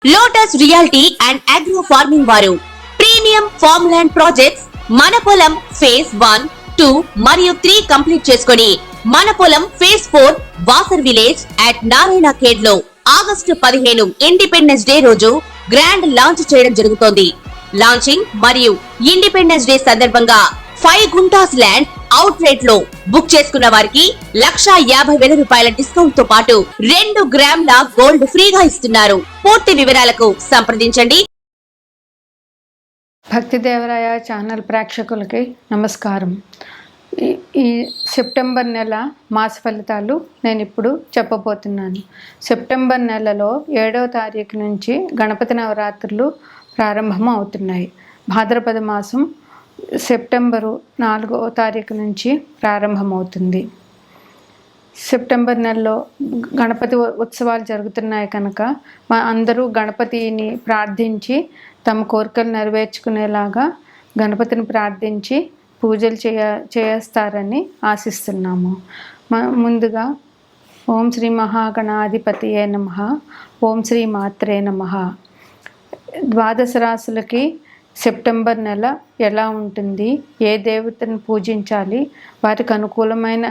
Lotus reality and agro farming వారు premium farm land projects మన పొలం ఫేజ్ 1, 2 మరియు 3 కంప్లీట్ చేసుకొని మన పొలం phase 4 Wasar village at Narayana Khed లో ఆగస్టు 15 ఇండిపెండెన్స్ డే రోజు గ్రాండ్ లాంచ్ చేయడం జరుగుతోంది. లాంచింగ్ మరియు ఇండిపెండెన్స్ డే సందర్భంగా 5 గుంటాస్ ల్యాండ్ అవుట్ రేట్ లో బుక్ చేసుకున్న వారికి 1,50,000 రూపాయల డిస్కౌంట్ తో పాటు 2 గ్రాముల గోల్డ్ ఫ్రీగా ఇస్తున్నారు. పూర్తి వివరాలకు సంప్రదించండి. భక్తి దేవరాయ ఛానల్ ప్రేక్షకులకి నమస్కారం. ఈ సెప్టెంబర్ నెల మాస ఫలితాలు నేను ఇప్పుడు చెప్పబోతున్నాను. సెప్టెంబర్ నెలలో 7వ తారీఖు నుంచి గణపతి నవరాత్రులు ప్రారంభం అవుతున్నాయి. భాద్రపద మాసం సెప్టెంబరు 4వ తారీఖు నుంచి ప్రారంభమవుతుంది. సెప్టెంబర్ నెలలో గణపతి ఉత్సవాలు జరుగుతున్నాయి కనుక అందరూ గణపతిని ప్రార్థించి తమ కోరికలు నెరవేర్చుకునేలాగా గణపతిని ప్రార్థించి పూజలు చేస్తారని ఆశిస్తున్నాము. ముందుగా ఓం శ్రీ మహాగణాధిపతియే నమః, ఓం శ్రీ మాత్రే నమః. ద్వాదశ రాశులకి సెప్టెంబర్ నెల ఎలా ఉంటుంది, ఏ దేవతను పూజించాలి, వారికి అనుకూలమైన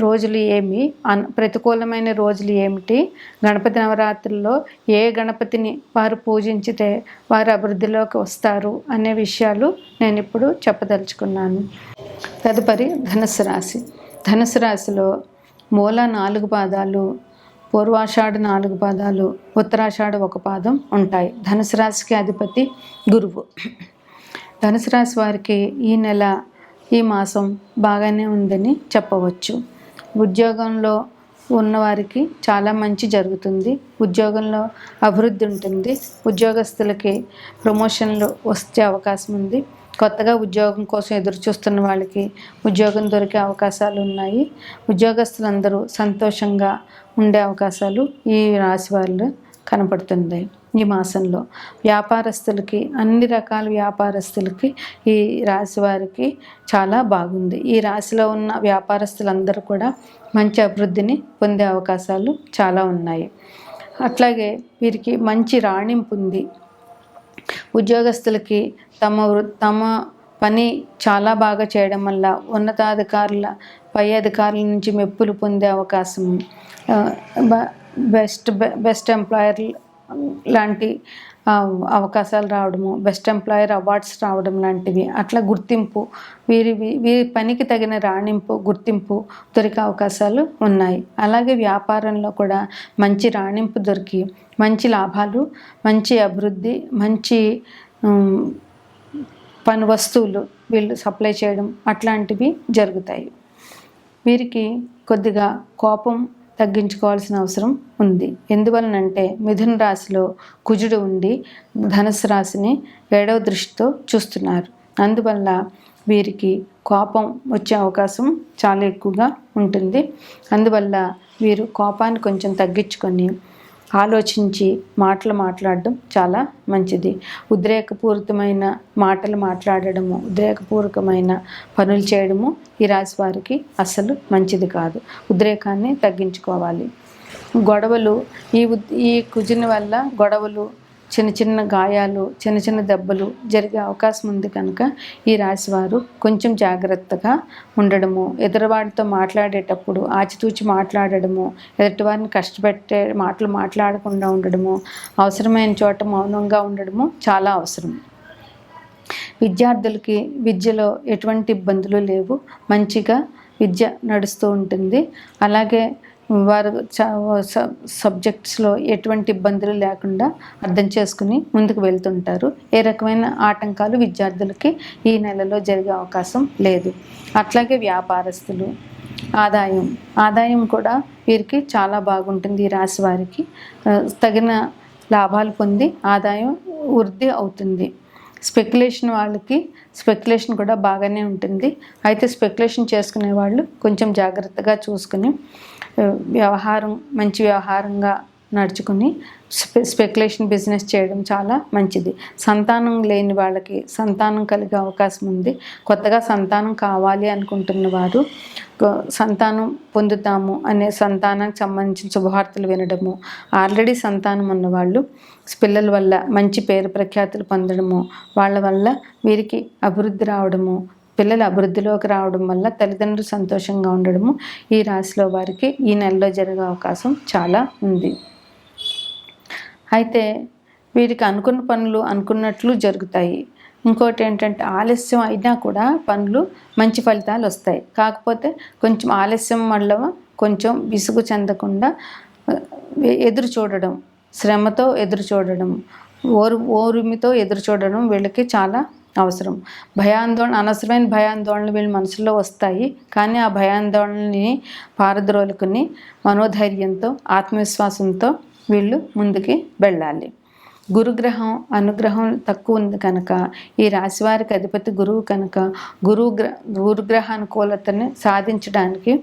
రోజులు ఏమి, ప్రతికూలమైన రోజులు ఏమిటి, గణపతి నవరాత్రుల్లో ఏ గణపతిని వారు పూజించితే వారు అభివృద్ధిలోకి వస్తారు అనే విషయాలు నేను ఇప్పుడు చెప్పదలుచుకున్నాను. తదుపరి ధనుసు రాశి. ధనుసు రాశిలో మూల 4 పాదాలు, పూర్వాషాఢ 4 పాదాలు, ఉత్తరాషాఢ 1 పాదం ఉంటాయి. ధనుసు రాశికి అధిపతి గురువు. ధనుసు రాశి వారికి ఈ నెల, ఈ మాసం బాగానే ఉందని చెప్పవచ్చు. ఉద్యోగంలో ఉన్నవారికి చాలా మంచి జరుగుతుంది. ఉద్యోగంలో అభివృద్ధి ఉంటుంది. ఉద్యోగస్తులకి ప్రమోషన్లు వచ్చే అవకాశం ఉంది. కొత్తగా ఉద్యోగం కోసం ఎదురు చూస్తున్న వాళ్ళకి ఉద్యోగం దొరికే అవకాశాలు ఉన్నాయి. ఉద్యోగస్తులందరూ సంతోషంగా ఉండే అవకాశాలు ఈ రాశి వాళ్ళు కనపడుతుంది. ఈ మాసంలో వ్యాపారస్తులకి, అన్ని రకాల వ్యాపారస్తులకి ఈ రాశి వారికి చాలా బాగుంది. ఈ రాశిలో ఉన్న వ్యాపారస్తులందరూ కూడా మంచి అభివృద్ధిని పొందే అవకాశాలు చాలా ఉన్నాయి. అట్లాగే వీరికి మంచి రాణింపు ఉంది. ఉద్యోగస్తులకి తమ పని చాలా బాగా చేయడం వల్ల ఉన్నతాధికారుల, పై అధికారుల నుంచి మెప్పులు పొందే అవకాశం, బెస్ట్ ఎంప్లాయర్ లాంటి అవకాశాలు రావడము, బెస్ట్ ఎంప్లాయర్ అవార్డ్స్ రావడం లాంటివి, అట్లా గుర్తింపు, వీరి పనికి తగిన రాణింపు, గుర్తింపు దొరికే అవకాశాలు ఉన్నాయి. అలాగే వ్యాపారంలో కూడా మంచి రాణింపు దొరికి మంచి లాభాలు, మంచి అభివృద్ధి, మంచి పని వస్తువులు వీళ్ళు సప్లై చేయడం అట్లాంటివి జరుగుతాయి. వీరికి కొద్దిగా కోపం తగ్గించుకోవాల్సిన అవసరం ఉంది. ఎందువలనంటే మిథున రాశిలో కుజుడు ఉండి ధనుసు రాశిని 7వ దృష్టితో చూస్తున్నారు. అందువల్ల వీరికి కోపం వచ్చే అవకాశం చాలా ఎక్కువగా ఉంటుంది. అందువల్ల వీరు కోపాన్ని కొంచెం తగ్గించుకొని ఆలోచించి మాట్లాడడం చాలా మంచిది. ఉద్రేకపూరితమైన మాటలు మాట్లాడడము, ఉద్రేకపూర్వకమైన పనులు చేయడము ఈ రాశి వారికి అస్సలు మంచిది కాదు. ఉద్రేకాన్ని తగ్గించుకోవాలి. గొడవలు, ఈ కుజుని వల్ల గొడవలు, చిన్న చిన్న గాయాలు, చిన్న చిన్న దెబ్బలు జరిగే అవకాశం ఉంది కనుక ఈ రాశివారు కొంచెం జాగ్రత్తగా ఉండడము, ఎదురువాడితో మాట్లాడేటప్పుడు ఆచితూచి మాట్లాడడము, ఎదుటివారిని కష్టపెట్టే మాటలు మాట్లాడకుండా ఉండడము, అవసరమైన చోట మౌనంగా ఉండడము చాలా అవసరం. విద్యార్థులకి విద్యలో ఎటువంటి ఇబ్బందులు లేవు. మంచిగా విద్య నడుస్తూ ఉంటుంది. అలాగే వారు సబ్జెక్ట్స్లో ఎటువంటి ఇబ్బందులు లేకుండా అర్థం చేసుకుని ముందుకు వెళ్తుంటారు. ఏ రకమైన ఆటంకాలు విద్యార్థులకి ఈ నెలలో జరిగే అవకాశం లేదు. అట్లాగే వ్యాపారస్తులు, ఆదాయం కూడా వీరికి చాలా బాగుంటుంది. ఈ రాశి వారికి తగిన లాభాలు పొంది ఆదాయం వృద్ధి అవుతుంది. స్పెక్యులేషన్ వాళ్ళకి స్పెక్యులేషన్ కూడా బాగానే ఉంటుంది. అయితే స్పెక్యులేషన్ చేసుకునే వాళ్ళు కొంచెం జాగ్రత్తగా చూసుకుని మంచి వ్యవహారంగా నడుచుకుని స్పెక్యులేషన్ బిజినెస్ చేయడం చాలా మంచిది. సంతానం లేని వాళ్ళకి సంతానం కలిగే అవకాశం ఉంది. కొత్తగా సంతానం కావాలి అనుకుంటున్న వారు సంతానం పొందుతాము అనే సంతానానికి సంబంధించిన శుభవార్తలు వినడము, ఆల్రెడీ సంతానం ఉన్నవాళ్ళు పిల్లల వల్ల మంచి పేరు ప్రఖ్యాతులు పొందడము, వాళ్ళ వల్ల వీరికి అభివృద్ధి రావడము, పిల్లల అభివృద్ధిలోకి రావడం వల్ల తల్లిదండ్రులు సంతోషంగా ఉండడము ఈ రాశిలో వారికి ఈ నెలలో జరిగే అవకాశం చాలా ఉంది. అయితే వీరికి అనుకున్న పనులు అనుకున్నట్లు జరుగుతాయి. ఇంకోటి ఏంటంటే ఆలస్యం అయినా కూడా పనులు మంచి ఫలితాలు వస్తాయి. కాకపోతే కొంచెం ఆలస్యం వల్ల కొంచెం విసుగు చెందకుండా ఎదురు చూడడం, శ్రమతో ఎదురు చూడడం, ఓర్మితో ఎదురు చూడడం వీళ్ళకి చాలా అవసరం. అనవసరమైన భయాందోళనలు వీళ్ళ మనసులో వస్తాయి. కానీ ఆ భయాందోళనని పారద్రోలుకుని మనోధైర్యంతో ఆత్మవిశ్వాసంతో వీళ్ళు ముందుకి వెళ్ళాలి. గురుగ్రహం అనుగ్రహం తక్కువ ఉంది కనుక ఈ రాశివారికి అధిపతి గురువు కనుక గురుగ్రహ అనుకూలతని సాధించడానికి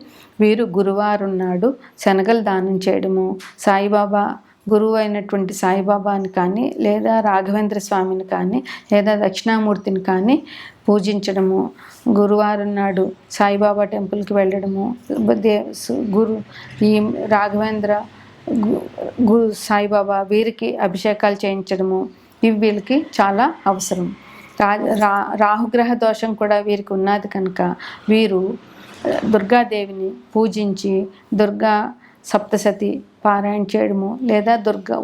వీరు గురువారం నాడు శనగలు దానం చేయడము, సాయిబాబా గురువు అయినటువంటి సాయిబాబాని కానీ లేదా రాఘవేంద్ర స్వామిని కానీ లేదా దక్షిణామూర్తిని కానీ పూజించడము, గురువారం నాడు సాయిబాబా టెంపుల్కి వెళ్ళడము, ఈ రాఘవేంద్ర సాయిబాబా వీరికి అభిషేకాలు చేయించడము ఇవి వీళ్ళకి చాలా అవసరం. రాహుగ్రహ దోషం కూడా వీరికి ఉన్నది కనుక వీరు దుర్గాదేవిని పూజించి దుర్గా సప్తశతి పారాయణ చేయడము లేదా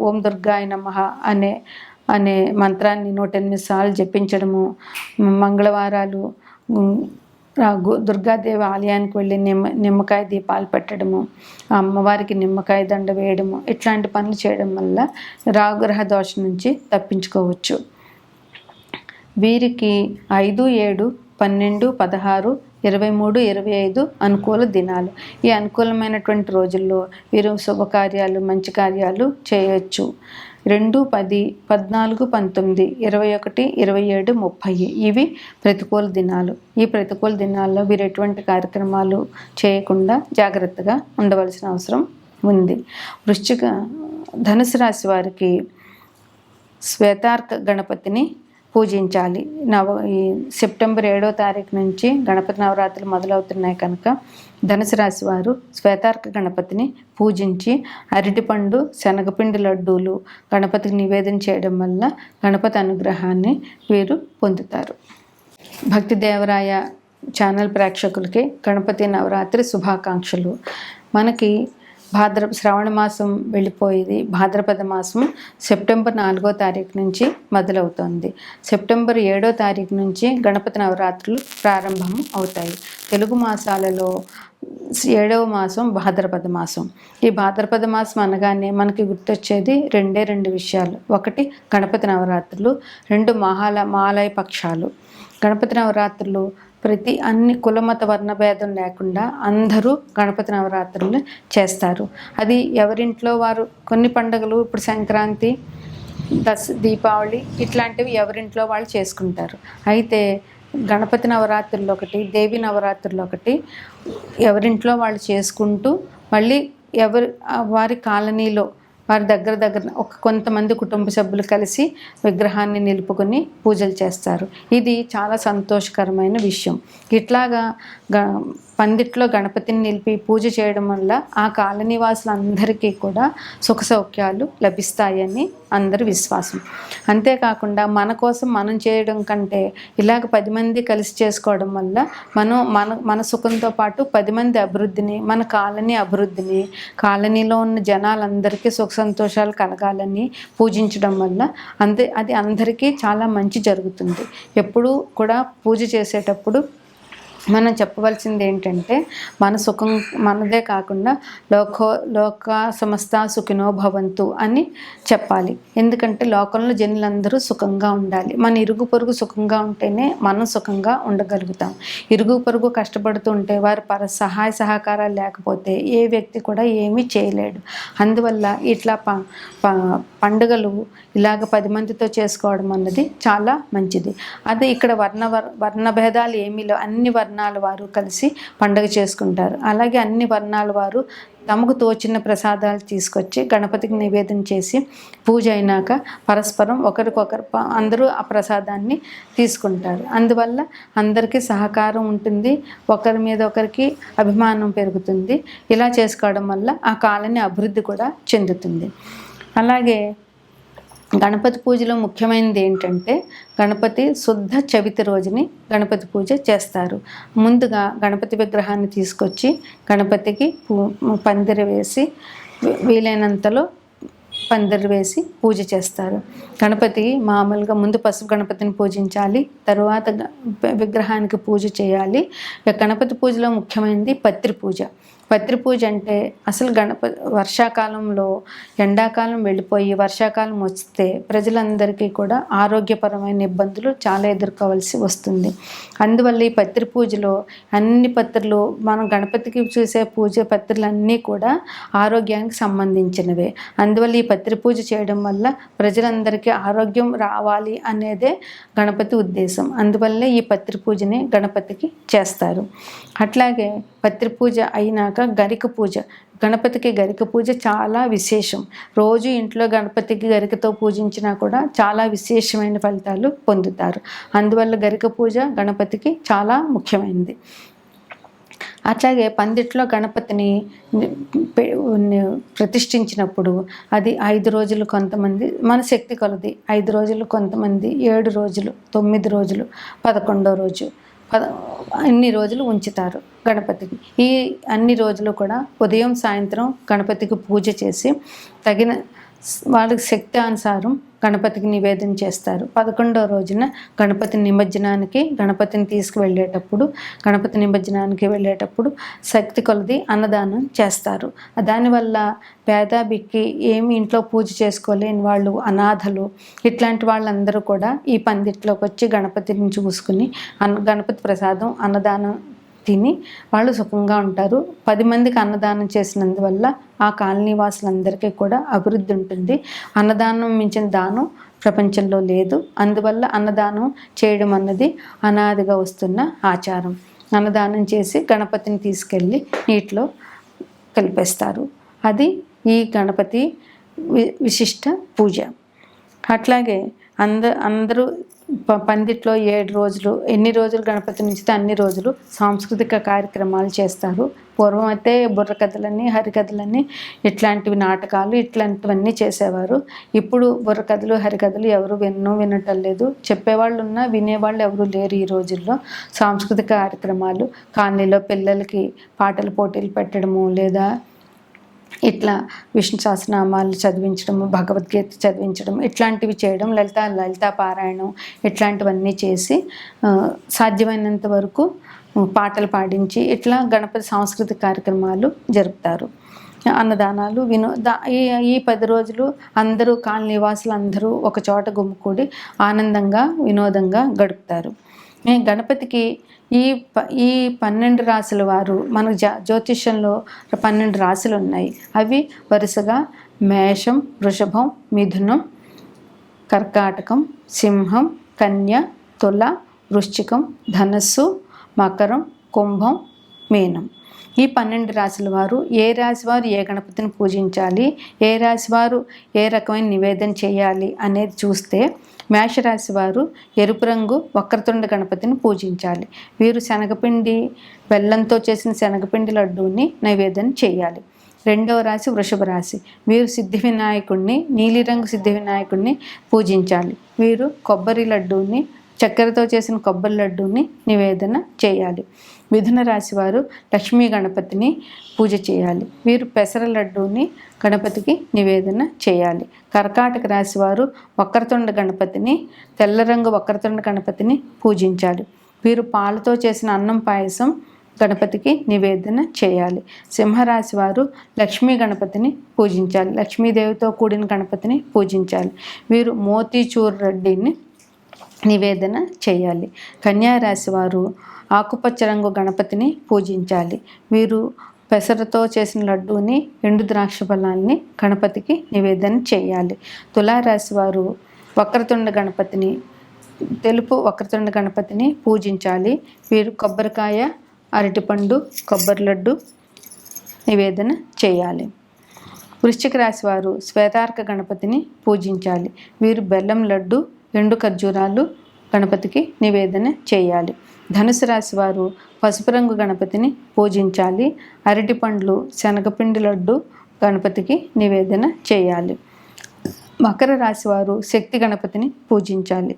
ఓం దుర్గాయ నమః అనే మంత్రాన్ని 108 సార్లు జపించడము, మంగళవారాలు దుర్గాదేవి ఆలయానికి వెళ్ళి నిమ్మకాయ దీపాలు పెట్టడము, అమ్మవారికి నిమ్మకాయ దండ వేయడము, ఇట్లాంటి పనులు చేయడం వల్ల రాహుగ్రహ దోషం నుంచి తప్పించుకోవచ్చు. వీరికి 5, 7, 12, 16, 23, 25 అనుకూల దినాలు. ఈ అనుకూలమైనటువంటి రోజుల్లో వీరు శుభకార్యాలు మంచి కార్యాలు చేయవచ్చు. 2, 10, 14, 19, 21, 27, 30 ఇవి ప్రతికూల దినాలు. ఈ ప్రతికూల దినాల్లో వీరు ఎటువంటి కార్యక్రమాలు చేయకుండా జాగ్రత్తగా ఉండవలసిన అవసరం ఉంది. ధనుసు రాశి వారికి శ్వేతార్క గణపతిని పూజించాలి. ఈ సెప్టెంబర్ 7వ తారీఖు నుంచి గణపతి నవరాత్రులు మొదలవుతున్నాయి కనుక ధనుసు రాశి వారు శ్వేతార్క గణపతిని పూజించి అరటిపండు శనగపిండి లడ్డూలు గణపతికి నివేదన చేయడం వల్ల గణపతి అనుగ్రహాన్ని వీరు పొందుతారు. భక్తి దేవరాయ ఛానల్ ప్రేక్షకులకి గణపతి నవరాత్రి శుభాకాంక్షలు. మనకి శ్రావణ మాసం వెళ్ళిపోయేది. భాద్రపద మాసం సెప్టెంబర్ 4వ తారీఖు నుంచి మొదలవుతుంది. సెప్టెంబర్ 7వ తారీఖు నుంచి గణపతి నవరాత్రులు ప్రారంభం అవుతాయి. తెలుగు మాసాలలో 7వ మాసం భాద్రపద మాసం. ఈ భాద్రపద మాసం అనగానే మనకి గుర్తొచ్చేది 2 విషయాలు. 1 గణపతి నవరాత్రులు, 2 మహాలయ పక్షాలు. గణపతి నవరాత్రులు అన్ని కులమత వర్ణభేదం లేకుండా అందరూ గణపతి నవరాత్రులు చేస్తారు. అది ఎవరింట్లో వారు. కొన్ని పండుగలు ఇప్పుడు సంక్రాంతి, దీపావళి ఇట్లాంటివి ఎవరింట్లో వాళ్ళు చేసుకుంటారు. అయితే గణపతి నవరాత్రులు ఒకటి, దేవి నవరాత్రులు ఒకటి ఎవరింట్లో వాళ్ళు చేసుకుంటూ మళ్ళీ వారి కాలనీలో వారి దగ్గర కొంతమంది కుటుంబ సభ్యులు కలిసి విగ్రహాన్ని నిలుపుకొని పూజలు చేస్తారు. ఇది చాలా సంతోషకరమైన విషయం. ఇట్లాగా పందిట్లో గణపతిని నిలిపి పూజ చేయడం వల్ల ఆ కాలనీ వాసులందరికీ కూడా సుఖ సౌఖ్యాలు లభిస్తాయని అందరి విశ్వాసం. అంతేకాకుండా మన కోసం మనం చేయడం కంటే ఇలాగ 10 మంది కలిసి చేసుకోవడం వల్ల మన సుఖంతో పాటు 10 మంది అభివృద్ధిని, మన కాలనీ అభివృద్ధిని, కాలనీలో ఉన్న జనాలందరికీ సుఖ సంతోషాలు కలగాలని పూజించడం వల్ల అది అందరికీ చాలా మంచి జరుగుతుంది. ఎప్పుడూ కూడా పూజ చేసేటప్పుడు మనం చెప్పవలసింది ఏంటంటే మన సుఖం మనదే కాకుండా లోక సమస్త సుఖినో భవంతు అని చెప్పాలి. ఎందుకంటే లోకంలో జనులందరూ సుఖంగా ఉండాలి. మన ఇరుగు పొరుగు సుఖంగా ఉంటేనే మనం సుఖంగా ఉండగలుగుతాం. ఇరుగు పొరుగు కష్టపడుతూ ఉంటే వారి సహాయ సహకారాలు లేకపోతే ఏ వ్యక్తి కూడా ఏమీ చేయలేడు. అందువల్ల ఇట్లా పండుగలు ఇలాగ 10 మందితో చేసుకోవడం అన్నది చాలా మంచిది. అదే ఇక్కడ వర్ణ భేదాలు ఏమీ లేవు. అన్ని వర్ణాల వారు కలిసి పండుగ చేసుకుంటారు. అలాగే అన్ని వర్ణాల వారు తమకు తోచిన ప్రసాదాలు తీసుకొచ్చి గణపతికి నివేదన చేసి పూజ అయినాక పరస్పరం ఒకరికొకరు అందరూ ఆ ప్రసాదాన్ని తీసుకుంటారు. అందువల్ల అందరికీ సహకారం ఉంటుంది, ఒకరి మీద ఒకరికి అభిమానం పెరుగుతుంది. ఇలా చేసుకోవడం వల్ల ఆ కాలనీ అభివృద్ధి కూడా చెందుతుంది. అలాగే గణపతి పూజలో ముఖ్యమైనది ఏంటంటే గణపతి శుద్ధ చవితి రోజుని గణపతి పూజ చేస్తారు. ముందుగా గణపతి విగ్రహాన్ని తీసుకొచ్చి గణపతికి పందిరి వేసి వీలైనంతలో పందిరి వేసి పూజ చేస్తారు. గణపతి మామూలుగా ముందు పసుపు గణపతిని పూజించాలి, తరువాత విగ్రహానికి పూజ చేయాలి. గణపతి పూజలో ముఖ్యమైనది పత్రి పూజ. పత్రి పూజ అంటే అసలు వర్షాకాలంలో ఎండాకాలం వెళ్ళిపోయి వర్షాకాలం వస్తే ప్రజలందరికీ కూడా ఆరోగ్యపరమైన ఇబ్బందులు చాలా ఎదుర్కోవాల్సి వస్తుంది. అందువల్ల ఈ పత్రి పూజలో అన్ని పత్రులు మనం గణపతికి చూసే పూజ పత్రులన్నీ కూడా ఆరోగ్యానికి సంబంధించినవే. అందువల్ల ఈ పత్రి పూజ చేయడం వల్ల ప్రజలందరికీ ఆరోగ్యం రావాలి అనేదే గణపతి ఉద్దేశం. అందువల్లే ఈ పత్రి పూజని గణపతికి చేస్తారు. అట్లాగే పత్రి పూజ అయినాక గరిక పూజ. గణపతికి గరిక పూజ చాలా విశేషం. రోజు ఇంట్లో గణపతికి గరికతో పూజించినా కూడా చాలా విశేషమైన ఫలితాలు పొందుతారు. అందువల్ల గరిక పూజ గణపతికి చాలా ముఖ్యమైనది. అట్లాగే పందిట్లో గణపతిని ప్రతిష్ఠించినప్పుడు అది 5 రోజులు కొంతమంది మన శక్తి కొలది, 5 రోజులు కొంతమంది, 7 రోజులు, 9 రోజులు, 11వ రోజు అన్ని రోజులు ఉంచుతారు గణపతికి. ఈ అన్ని రోజులు కూడా ఉదయం సాయంత్రం గణపతికి పూజ చేసి తగిన వాళ్ళకి శక్తి అనుసారం గణపతికి నివేదన చేస్తారు. 11వ రోజున గణపతి నిమజ్జనానికి గణపతి నిమజ్జనానికి వెళ్ళేటప్పుడు శక్తి కొలది అన్నదానం చేస్తారు. దానివల్ల పేద బిక్కి ఏమి ఇంట్లో పూజ చేసుకోలేని వాళ్ళు, అనాథలు, ఇట్లాంటి వాళ్ళందరూ కూడా ఈ పందిట్లోకి వచ్చి గణపతిని చూసుకుని గణపతి ప్రసాదం అన్నదానం తిని వాళ్ళు సుఖంగా ఉంటారు. 10 మందికి అన్నదానం చేసినందువల్ల ఆ కాలనీ వాసులందరికీ కూడా అభివృద్ధి ఉంటుంది. అన్నదానం మించిన దానం ప్రపంచంలో లేదు. అందువల్ల అన్నదానం చేయడం అన్నది అనాదిగా వస్తున్న ఆచారం. అన్నదానం చేసి గణపతిని తీసుకెళ్ళి నీటిలో కలిపేస్తారు. అది ఈ గణపతి విశిష్ట పూజ. అట్లాగే అందరూ పందిట్లో 7 రోజులు, ఎన్ని రోజులు గణపతి నుంచితే అన్ని రోజులు సాంస్కృతిక కార్యక్రమాలు చేస్తారు. పూర్వం అయితే బుర్రకథలని, హరికథలని, ఇట్లాంటివి నాటకాలు ఇట్లాంటివన్నీ చేసేవారు. ఇప్పుడు బుర్రకథలు, హరికథలు ఎవరు వినటం లేదు. చెప్పేవాళ్ళు ఉన్నా వినేవాళ్ళు ఎవరు లేరు. ఈ రోజుల్లో సాంస్కృతిక కార్యక్రమాలు, కాలనీలో పిల్లలకి పాటల పోటీలు పెట్టడము, లేదా ఇట్లా విష్ణు సహస్రనామాలు చదివించడము, భగవద్గీత చదివించడం, ఇట్లాంటివి చేయడం, లలితా పారాయణం ఇట్లాంటివన్నీ చేసి సాధ్యమైనంత వరకు పాటలు పాడించి ఇట్లా గణపతి సాంస్కృతిక కార్యక్రమాలు జరుపుతారు. అన్నదానాలు, ఈ 10 రోజులు అందరూ కాలనీ నివాసులు అందరూ ఒక చోట గుమ్ముకూడి ఆనందంగా వినోదంగా గడుపుతారు. గణపతికి ఈ 12 రాశుల వారు మనకు జ్యోతిష్యంలో 12 రాశులు ఉన్నాయి. అవి వరుసగా మేషం, వృషభం, మిథునం, కర్కాటకం, సింహం, కన్య, తుల, వృశ్చికం, ధనస్సు, మకరం, కుంభం, మీనం. ఈ 12 రాశుల వారు ఏ రాశి వారు ఏ గణపతిని పూజించాలి, ఏ రాశి వారు ఏ రకమైన నివేదన చేయాలి అనేది చూస్తే మేషరాశి వారు ఎరుపు రంగు వక్రతుండ గణపతిని పూజించాలి. వీరు శనగపిండి, బెల్లంతో చేసిన శనగపిండి లడ్డూని నైవేద్యం చేయాలి. 2వ రాశి వృషభ రాశి. వీరు సిద్ధి వినాయకుడిని, నీలిరంగు సిద్ధి వినాయకుడిని పూజించాలి. వీరు కొబ్బరి లడ్డూని, చక్కెరతో చేసిన కొబ్బరి లడ్డూని నివేదన చేయాలి. మిథున రాశి వారు లక్ష్మీ గణపతిని పూజ చేయాలి. వీరు పెసర లడ్డూని గణపతికి నివేదన చేయాలి. కర్కాటక రాశి వారు వక్రతుండ గణపతిని, తెల్ల రంగు వక్రతుండ గణపతిని పూజించాలి. వీరు పాలతో చేసిన అన్నం పాయసం గణపతికి నివేదన చేయాలి. సింహరాశి వారు లక్ష్మీ గణపతిని పూజించాలి. లక్ష్మీదేవితో కూడిన గణపతిని పూజించాలి. వీరు మోతీచూర్ రెడ్డిని నివేదన చేయాలి. కన్యారాశి వారు ఆకుపచ్చ రంగు గణపతిని పూజించాలి. వీరు పెసరతో చేసిన లడ్డూని, ఎండు ద్రాక్ష ఫలాన్ని గణపతికి నివేదన చేయాలి. తులారాశి వారు వక్రతుండ గణపతిని తెలుపు వక్రతుండ గణపతిని పూజించాలి. వీరు కొబ్బరికాయ, అరటిపండు, కొబ్బరి లడ్డు నివేదన చేయాలి. వృశ్చిక రాశి వారు శ్వేతార్క గణపతిని పూజించాలి. వీరు బెల్లం లడ్డు, ఎండు ఖర్జూరాలు గణపతికి నివేదన చేయాలి. ధనుసు రాశి వారు పసుపు రంగు గణపతిని పూజించాలి. అరటి పండ్లు, శనగపిండి లడ్డు గణపతికి నివేదన చేయాలి. మకర రాశి వారు శక్తి గణపతిని పూజించాలి.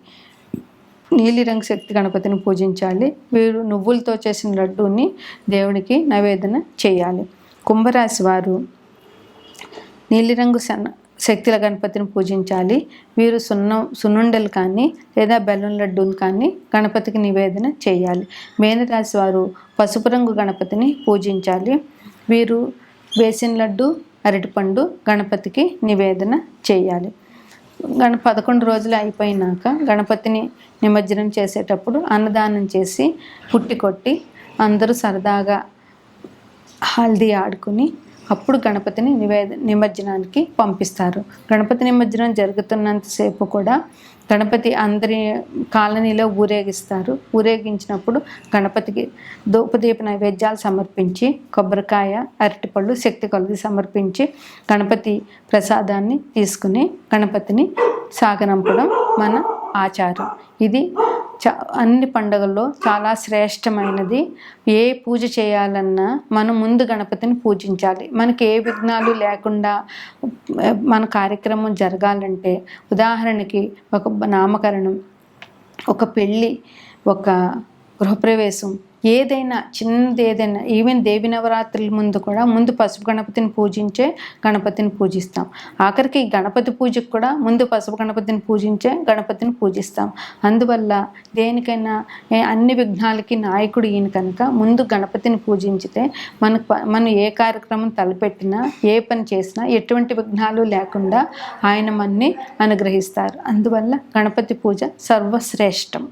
నీలిరంగు శక్తి గణపతిని పూజించాలి. వీరు నువ్వులతో చేసిన లడ్డూని దేవుడికి నివేదన చేయాలి. కుంభరాశి వారు నీలిరంగు శక్తుల గణపతిని పూజించాలి. వీరు సున్నుండలు కానీ లేదా బెల్లం లడ్డూలు కానీ గణపతికి నివేదన చేయాలి. మేనరాశి వారు పసుపు రంగు గణపతిని పూజించాలి. వీరు బేసిన్ లడ్డు, అరటిపండు గణపతికి నివేదన చేయాలి. 11 రోజులు అయిపోయినాక గణపతిని నిమజ్జనం చేసేటప్పుడు అన్నదానం చేసి పుట్టి కొట్టి అందరూ సరదాగా హల్దీ ఆడుకుని అప్పుడు గణపతిని నిమజ్జనానికి పంపిస్తారు. గణపతి నిమజ్జనం జరుగుతున్నంతసేపు కూడా గణపతి అందరి కాలనీలో ఊరేగిస్తారు. ఊరేగించినప్పుడు గణపతికి ధూపదీప నైవేద్యాలు సమర్పించి కొబ్బరికాయ, అరటిపళ్ళు, శక్తి కొలది సమర్పించి గణపతి ప్రసాదాన్ని తీసుకుని గణపతిని సాగనంపడం మన ఆచారం. ఇది అన్ని పండుగల్లో చాలా శ్రేష్టమైనది. ఏ పూజ చేయాలన్నా మనం ముందు గణపతిని పూజించాలి. మనకి ఏ విఘ్నాలు లేకుండా మన కార్యక్రమం జరగాలంటే, ఉదాహరణకి ఒక నామకరణం, ఒక పెళ్ళి, ఒక గృహప్రవేశం, ఏదైనా చిన్నది ఏదైనా, ఈవెన్ దేవి నవరాత్రుల ముందు కూడా ముందు పసుపు గణపతిని పూజించే గణపతిని పూజిస్తాం. ఆఖరికి గణపతి పూజకు కూడా ముందు పసుపు గణపతిని పూజించే గణపతిని పూజిస్తాం. అందువల్ల దేనికైనా అన్ని విఘ్నాలకి నాయకుడు ఈయన కనుక ముందు గణపతిని పూజించితే మనం ఏ కార్యక్రమం తలపెట్టినా, ఏ పని చేసినా ఎటువంటి విఘ్నాలు లేకుండా ఆయన మనని అనుగ్రహిస్తారు. అందువల్ల గణపతి పూజ సర్వశ్రేష్టం.